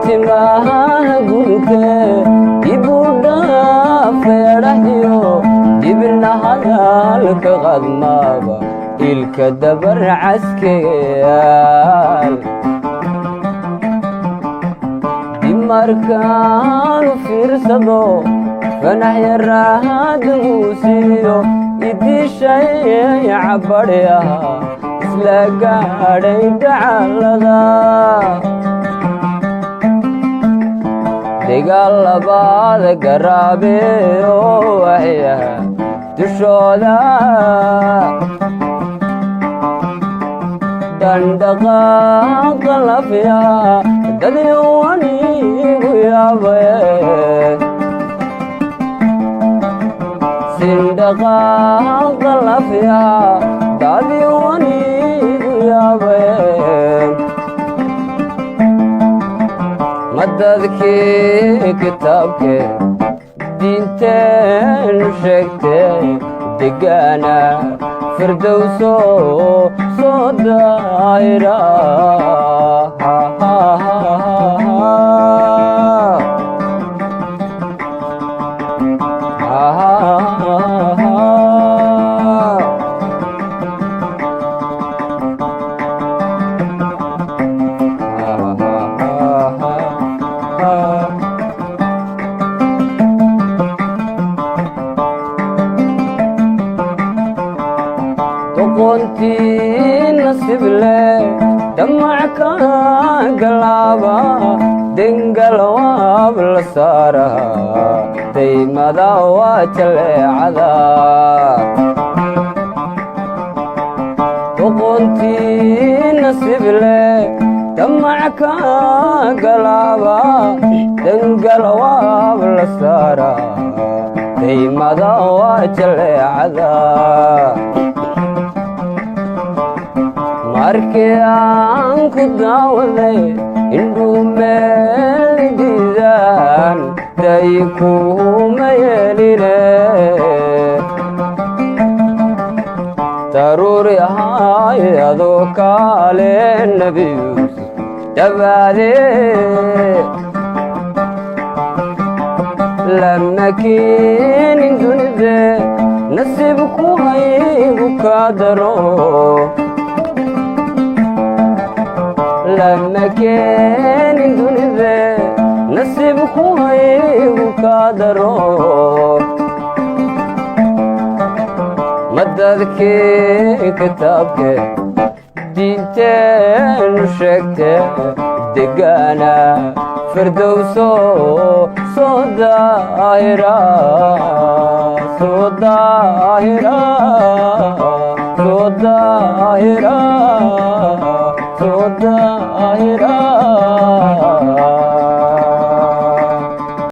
timaha Guudkee ibuudha feedhahiyo dibna hadalka qadmaaba ilka dabar caskeel dimarkaanu fiirsado fanax yaraada muusiyo idishay cabadhiyaha isla gaadhay dacalada degaal labaada garaabe oo waxyaha dushooda dandhaqaaqa lafiyaha dadniwanigu yaabaye sindhaqaaqa lafiyaha dadniwanigu yaabaye madadkii kitaabkee diinteenu sheegtee degaana firdowso soo daayira doqontii nasible dhamacka galaaba dengalwaab la saara daymada waa jaleecada doqontii nasible dhamacka galaaba dengalwaab la saara daymada waa jaleecada markii aan ku daawaday indhuu meeldiidaan day kuma yeeline daruuri ahaay adoo kaale nebi yuusuf dhabaadee lama keenin dunide nasiibku haygu kaa daro lama keenin dunide nasiibku haygu kaa daro madadkii kitaabkee diinteenu sheegtee degaana firdowso soo daahira soo daahira soo daahira soo daahira